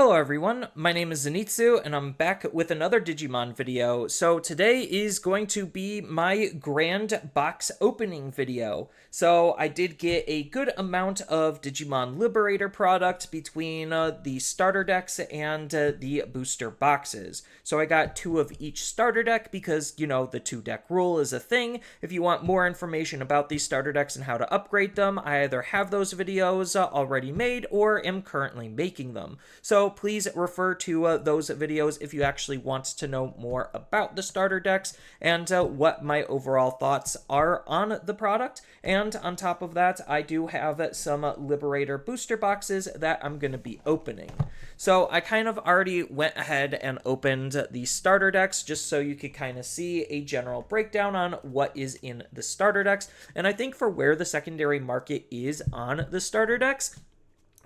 Hello everyone, my name is Zenitsu and I'm back with another Digimon video. So today is going to be my grand box opening video. So I did get a good amount of Digimon Liberator product between the starter decks and the booster boxes. So I got 2 of each starter deck because, you know, the 2 deck rule is a thing. If you want more information about these starter decks and how to upgrade them, I either have those videos already made or am currently making them. So please refer to those videos if you actually want to know more about the starter decks and what my overall thoughts are on the product. And on top of that, I do have some Liberator booster boxes that I'm going to be opening. So I kind of already went ahead and opened the starter decks just so you could kind of see a general breakdown on what is in the starter decks. And I think for where the secondary market is on the starter decks,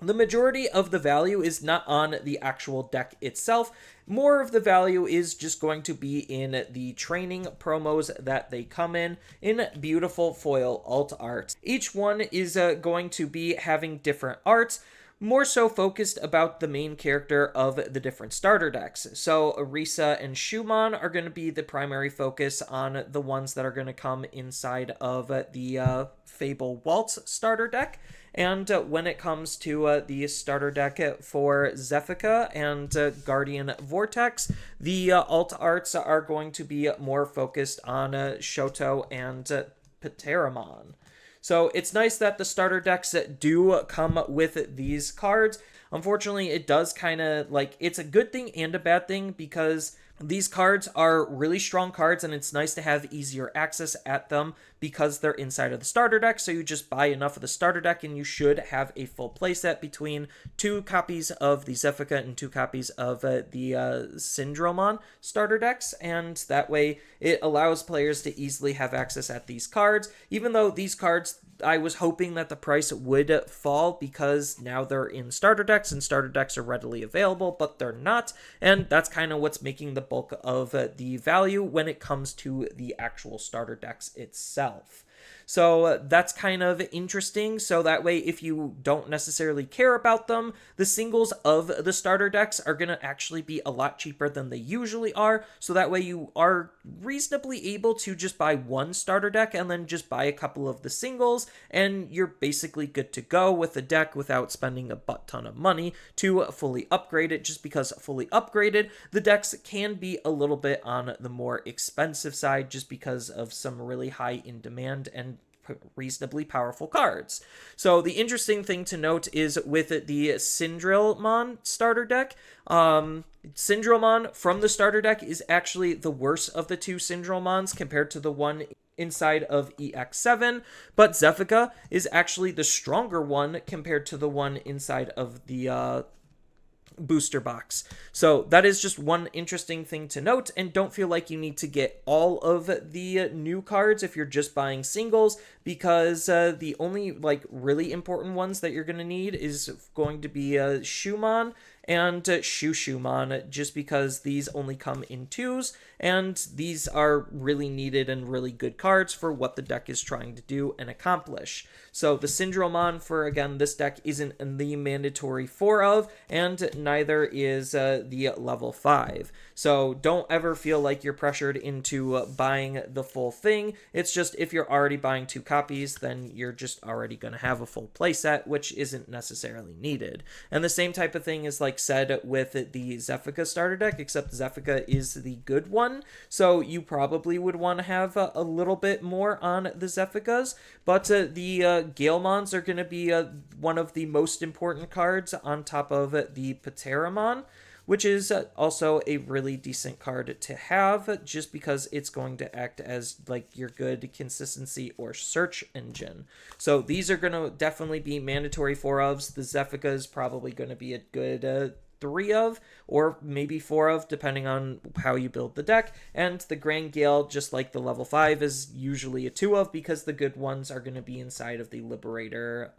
the majority of the value is not on the actual deck itself. More of the value is just going to be in the training promos that they come in beautiful foil alt art. Each one is going to be having different arts, more so focused about the main character of the different starter decks. So Arisa and Shumon are going to be the primary focus on the ones that are going to come inside of the Fable Waltz starter deck. And when it comes to the starter deck for Zephica and Guardian Vortex, the alt arts are going to be more focused on Shoto and Pteramon. So it's nice that the starter decks do come with these cards. Unfortunately, it does kind of, like, it's a good thing and a bad thing because these cards are really strong cards and it's nice to have easier access at them because they're inside of the starter deck. So you just buy enough of the starter deck and you should have a full playset between 2 copies of the Zephica and 2 copies of the Syndromon starter decks. And that way it allows players to easily have access at these cards, even though these cards, I was hoping that the price would fall because now they're in starter decks and starter decks are readily available, but they're not. And that's kind of what's making the bulk of the value when it comes to the actual starter decks itself. So that's kind of interesting. So that way, if you don't necessarily care about them, the singles of the starter decks are going to actually be a lot cheaper than they usually are. So that way you are reasonably able to just buy one starter deck and then just buy a couple of the singles, and you're basically good to go with the deck without spending a butt ton of money to fully upgrade it, just because fully upgraded, the decks can be a little bit on the more expensive side just because of some really high in demand and reasonably powerful cards. So the interesting thing to note is with the Syndromon starter deck, Syndromon from the starter deck is actually the worst of the 2 Syndromons compared to the one inside of EX07, but Zephica is actually the stronger one compared to the one inside of the booster box. So that is just one interesting thing to note, and don't feel like you need to get all of the new cards if you're just buying singles, because the only like really important ones that you're going to need is going to be Shumon and Shumon, just because these only come in 2s, and these are really needed and really good cards for what the deck is trying to do and accomplish. So the Syndromon for, again, this deck isn't in the mandatory 4 of, and neither is the level 5. So don't ever feel like you're pressured into buying the full thing. It's just if you're already buying 2 copies, then you're just already going to have a full playset, which isn't necessarily needed. And the same type of thing is like said with the Zephica starter deck, except Zephica is the good one, so you probably would want to have a little bit more on the Zephicas, but the Galemons are going to be one of the most important cards on top of the Pteramon, which is also a really decent card to have just because it's going to act as like your good consistency or search engine. So these are going to definitely be mandatory 4 ofs. The Zephica is probably going to be a good 3 of, or maybe 4 of, depending on how you build the deck. And the Grand Gale, just like the level 5, is usually a 2 of because the good ones are going to be inside of the Liberator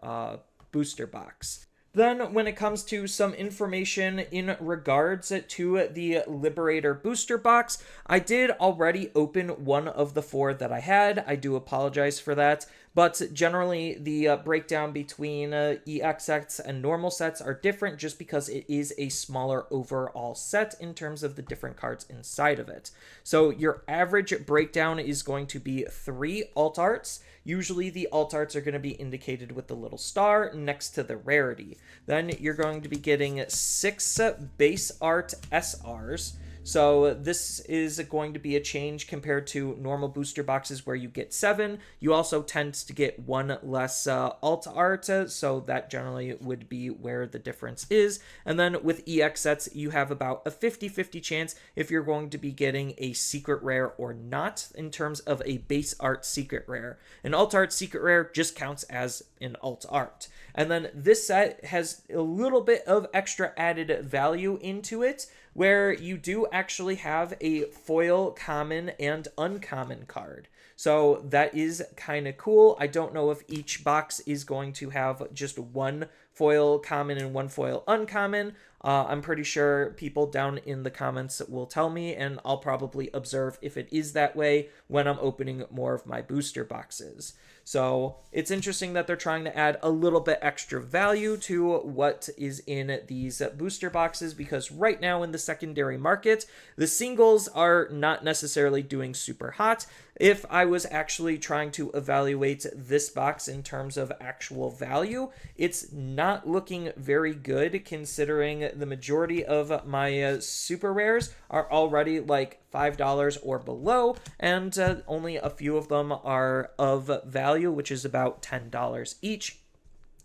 booster box. Then when it comes to some information in regards to the Liberator booster box, I did already open one of the 4 that I had. I do apologize for that, But generally, the breakdown between EX sets and normal sets are different just because it is a smaller overall set in terms of the different cards inside of it. So your average breakdown is going to be 3 alt arts. Usually the alt arts are going to be indicated with the little star next to the rarity. Then you're going to be getting 6 base art SRs. So this is going to be a change compared to normal booster boxes where you get 7. You also tend to get 1 less alt art, so that generally would be where the difference is. And then with EX sets, you have about a 50-50 chance if you're going to be getting a secret rare or not in terms of a base art secret rare. An alt art secret rare just counts as an alt art. And then this set has a little bit of extra added value into it, where you do actually have a foil common and uncommon card. So that is kind of cool. I don't know if each box is going to have just 1 foil common and 1 foil uncommon. I'm pretty sure people down in the comments will tell me, and I'll probably observe if it is that way when I'm opening more of my booster boxes. So it's interesting that they're trying to add a little bit extra value to what is in these booster boxes, because right now in the secondary market, the singles are not necessarily doing super hot. If I was actually trying to evaluate this box in terms of actual value, it's not looking very good, considering the majority of my super rares are already like $5 or below, and only a few of them are of value, which is about $10 each.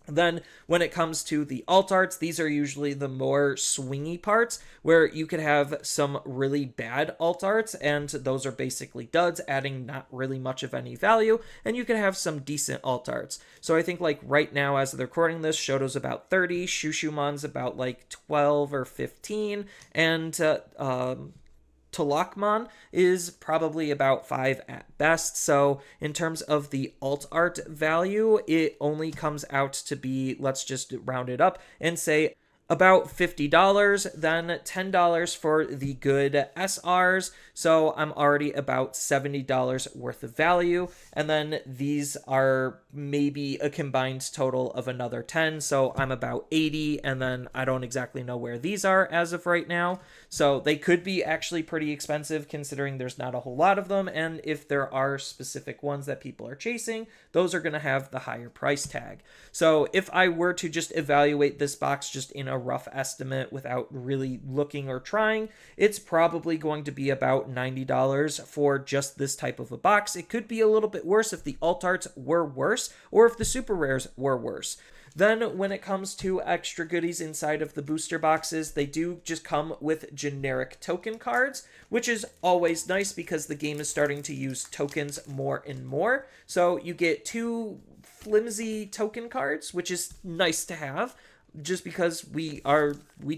Then when it comes to the alt arts, these are usually the more swingy parts, where you could have some really bad alt arts, and those are basically duds, adding not really much of any value, and you could have some decent alt arts. So I think like right now as they're recording this, Shoto's about 30, Shushumon's about like 12 or 15, and Tolakmon is probably about 5 at best. So in terms of the alt art value, it only comes out to be, let's just round it up and say about $50, then $10 for the good SRs, so I'm already about $70 worth of value, and then these are maybe a combined total of another 10, so I'm about 80, and then I don't exactly know where these are as of right now, so they could be actually pretty expensive considering there's not a whole lot of them, and if there are specific ones that people are chasing, those are going to have the higher price tag. So if I were to just evaluate this box just in a rough estimate without really looking or trying, it's probably going to be about $90 for just this type of a box. It could be a little bit worse if the alt arts were worse, or if the super rares were worse. Then when it comes to extra goodies inside of the booster boxes, they do just come with generic token cards, which is always nice because the game is starting to use tokens more and more. So you get 2 flimsy token cards, which is nice to have, just because we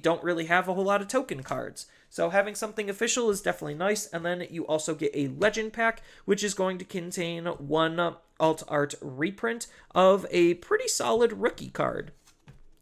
don't really have a whole lot of token cards. So having something official is definitely nice. And then you also get a legend pack, which is going to contain 1 alt art reprint of a pretty solid rookie card.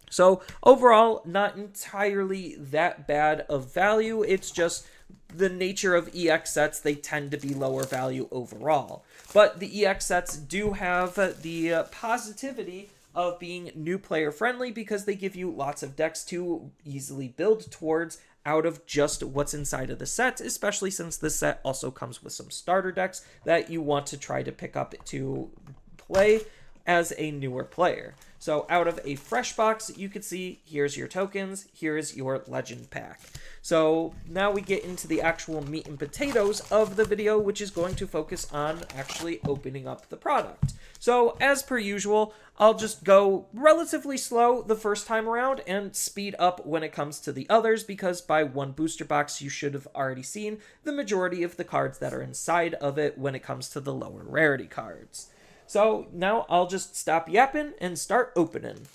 So overall, not entirely that bad of value. It's just the nature of EX sets, they tend to be lower value overall. But the EX sets do have the positivity of being new player friendly, because they give you lots of decks to easily build towards out of just what's inside of the set, especially since this set also comes with some starter decks that you want to try to pick up to play as a newer player. So out of a fresh box, you could see here's your tokens, here's your legend pack. So now we get into the actual meat and potatoes of the video, which is going to focus on actually opening up the product. So as per usual, I'll just go relatively slow the first time around and speed up when it comes to the others, because by 1 booster box, you should have already seen the majority of the cards that are inside of it when it comes to the lower rarity cards. So now I'll just stop yapping and start opening.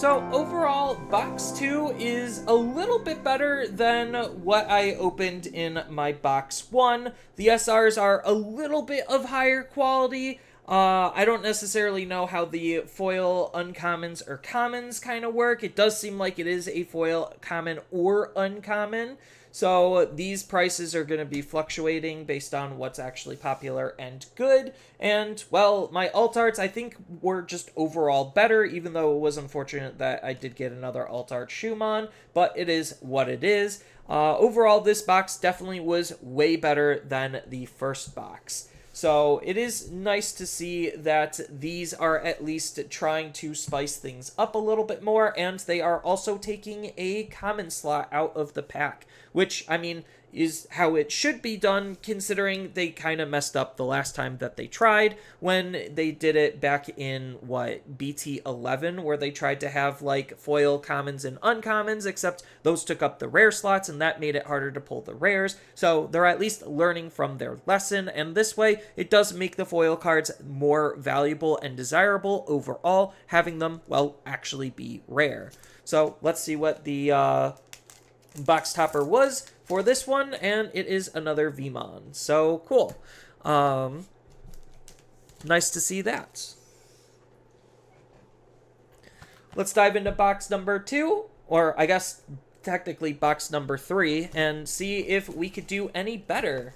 So overall, box 2 is a little bit better than what I opened in my box 1. The SRs are a little bit of higher quality. I don't necessarily know how the foil uncommons or commons kind of work. It does seem like it is a foil common or uncommon. So these prices are going to be fluctuating based on what's actually popular and good. And, well, my alt arts I think were just overall better, even though it was unfortunate that I did get another alt art Shumon, but it is what it is. Overall, this box definitely was way better than the first box. So it is nice to see that these are at least trying to spice things up a little bit more, and they are also taking a common slot out of the pack, which, I mean, is how it should be done, considering they kind of messed up the last time that they tried when they did it back in, what, BT11, where they tried to have, like, foil commons and uncommons, except those took up the rare slots, and that made it harder to pull the rares. So they're at least learning from their lesson, and this way, it does make the foil cards more valuable and desirable overall, having them, well, actually be rare. So let's see what the box topper was for this one, and it is another Vmon. So cool. Nice to see that. Let's dive into box number 2, or I guess technically box number 3, and see if we could do any better.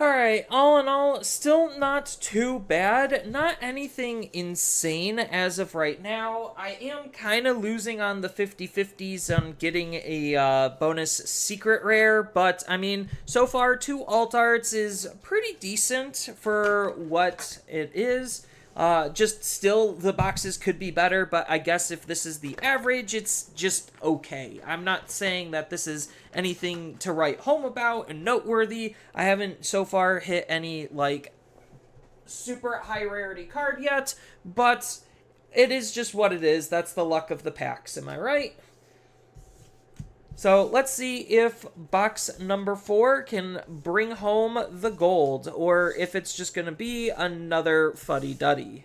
Alright, all in all, still not too bad. Not anything insane as of right now. I am kind of losing on the 50-50s on getting a bonus secret rare, but I mean, so far 2 alt arts is pretty decent for what it is. Just still, the boxes could be better, but I guess if this is the average, it's just okay. I'm not saying that this is anything to write home about and noteworthy. I haven't so far hit any, like, super high rarity card yet, but it is just what it is. That's the luck of the packs, am I right? So let's see if box number 4 can bring home the gold, or if it's just going to be another fuddy-duddy.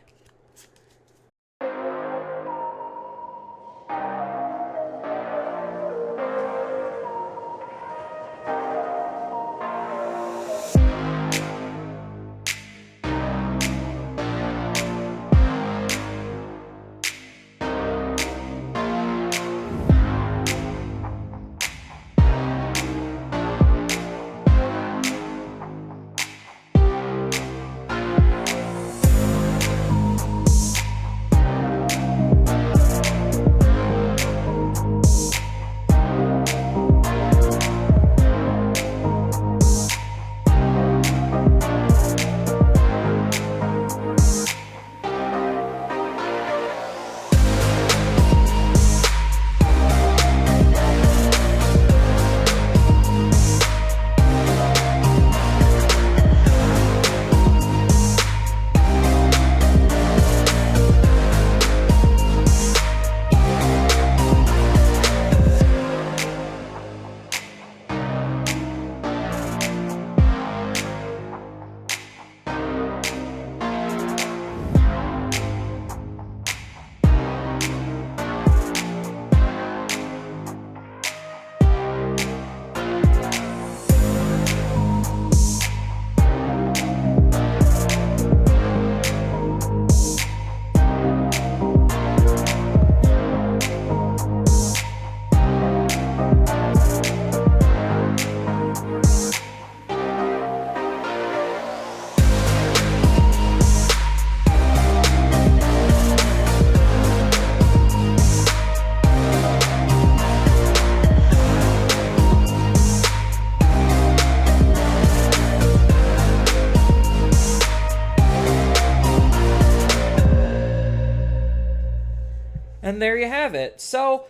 there you have it. So,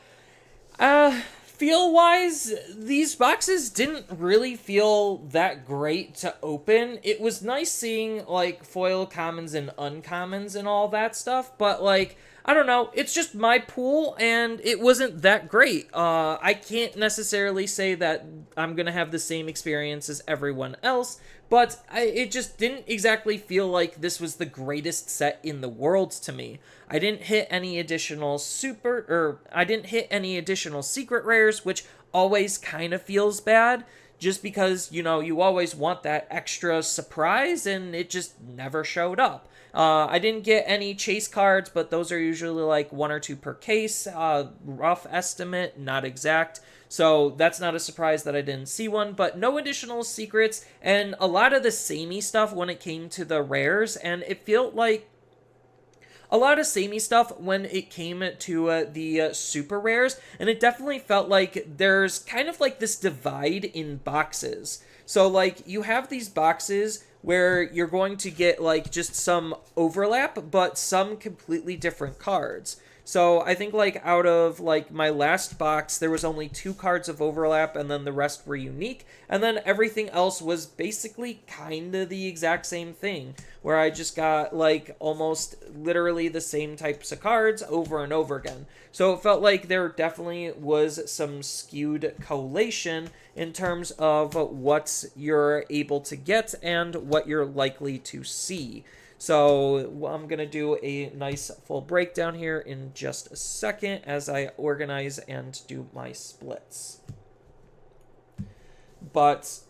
feel-wise, these boxes didn't really feel that great to open. It was nice seeing, like, foil commons and uncommons and all that stuff, but, like, I don't know, it's just my pool, and it wasn't that great. I can't necessarily say that I'm gonna have the same experience as everyone else, but it just didn't exactly feel like this was the greatest set in the world to me. I didn't hit any additional I didn't hit any additional secret rares, which always kind of feels bad, just because, you know, you always want that extra surprise, and it just never showed up. I didn't get any chase cards, but those are usually like 1 or 2 per case. Rough estimate, not exact. So that's not a surprise that I didn't see one, but no additional secrets, and a lot of the samey stuff when it came to the rares, and it felt like a lot of samey stuff when it came to the super rares, and it definitely felt like there's kind of like this divide in boxes. So, like, you have these boxes where you're going to get, like, just some overlap, but some completely different cards. So I think, like, out of, like, my last box, there was only 2 cards of overlap, and then the rest were unique, and then everything else was basically kind of the exact same thing, where I just got, like, almost literally the same types of cards over and over again. So it felt like there definitely was some skewed collation in terms of what you're able to get and what you're likely to see. So I'm going to do a nice full breakdown here in just a second as I organize and do my splits. But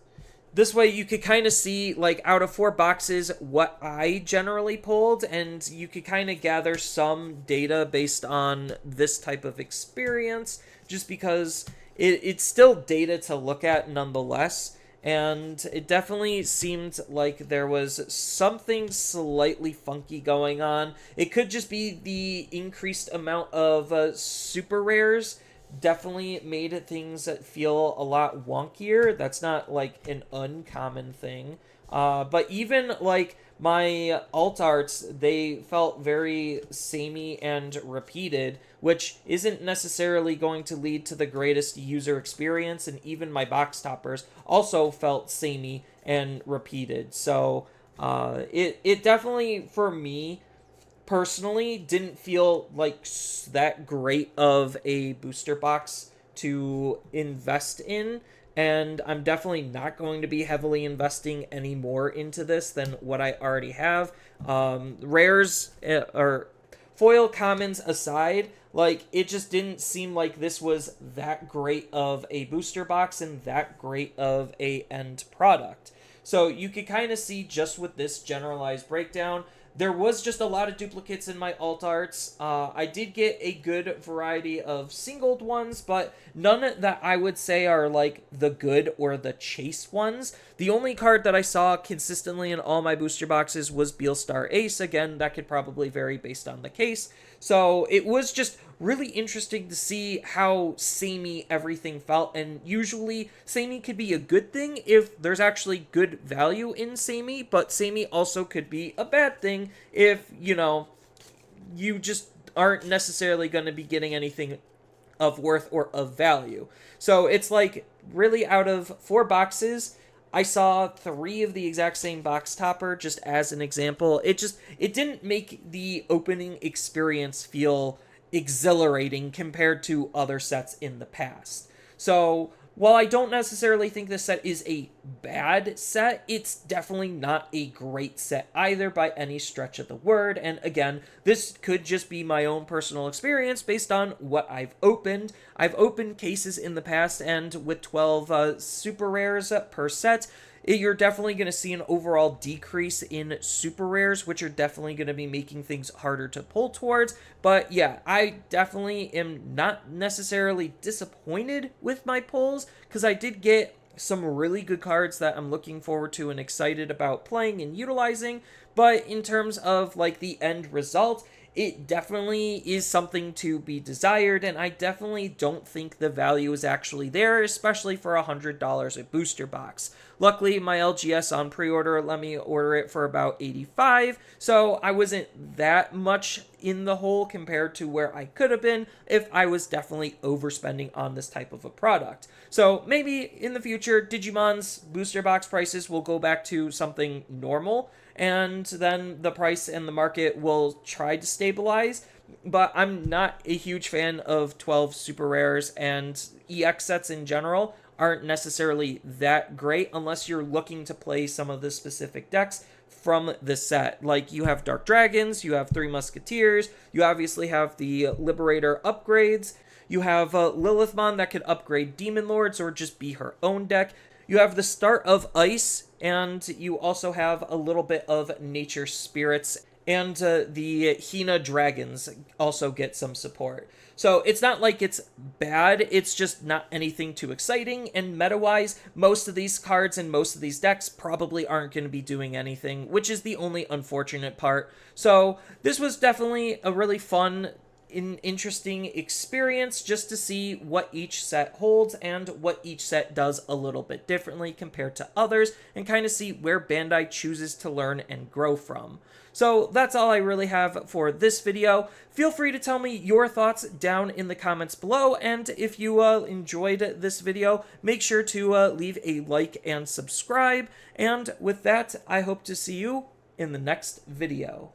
this way you could kind of see, like, out of 4 boxes, what I generally pulled, and you could kind of gather some data based on this type of experience, just because it's still data to look at nonetheless. And it definitely seemed like there was something slightly funky going on. It could just be the increased amount of super rares definitely made things feel a lot wonkier. That's not, like, an uncommon thing. But even, like, my alt arts, they felt very samey and repeated, which isn't necessarily going to lead to the greatest user experience, and even my box toppers also felt samey and repeated. So it definitely, for me personally, didn't feel like that great of a booster box to invest in, and I'm definitely not going to be heavily investing any more into this than what I already have. Rares or foil commons aside, like, it just didn't seem like this was that great of a booster box and that great of a end product. So you could kind of see just with this generalized breakdown, there was just a lot of duplicates in my alt arts. I did get a good variety of singled ones, but none that I would say are like the good or the chase ones. The only card that I saw consistently in all my booster boxes was Beelstar Ace. Again, that could probably vary based on the case. So it was just really interesting to see how samey everything felt, and usually samey could be a good thing if there's actually good value in samey, but samey also could be a bad thing if, you know, you just aren't necessarily going to be getting anything of worth or of value. So it's like, really, out of 4 boxes, I saw 3 of the exact same box topper, just as an example. It didn't make the opening experience feel exhilarating compared to other sets in the past. So while I don't necessarily think this set is a bad set, it's definitely not a great set either by any stretch of the word. And again, this could just be my own personal experience based on what I've opened. I've opened cases in the past, and with 12 super rares per set, you're definitely going to see an overall decrease in super rares, which are definitely going to be making things harder to pull towards. But yeah, I definitely am not necessarily disappointed with my pulls, because I did get some really good cards that I'm looking forward to and excited about playing and utilizing. But in terms of, like, the end result, it definitely is something to be desired, and I definitely don't think the value is actually there, especially for $100 a booster box. Luckily, my LGS on pre-order let me order it for about $85, so I wasn't that much in the hole compared to where I could have been if I was definitely overspending on this type of a product. So maybe in the future, Digimon's booster box prices will go back to something normal, and then the price and the market will try to stabilize. But I'm not a huge fan of 12 super rares, and EX sets in general aren't necessarily that great unless you're looking to play some of the specific decks from the set. Like, you have Dark Dragons, you have Three Musketeers, you obviously have the Liberator upgrades, you have Lilithmon that could upgrade Demon Lords or just be her own deck. You have the start of Ice, and you also have a little bit of Nature Spirits, and the Hina Dragons also get some support. So it's not like it's bad, it's just not anything too exciting, and meta-wise, most of these cards and most of these decks probably aren't going to be doing anything, which is the only unfortunate part. So this was definitely a really fun, interesting experience just to see what each set holds and what each set does a little bit differently compared to others, and kind of see where Bandai chooses to learn and grow from. So that's all I really have for this video. Feel free to tell me your thoughts down in the comments below, and if you enjoyed this video, make sure to leave a like and subscribe, and with that, I hope to see you in the next video.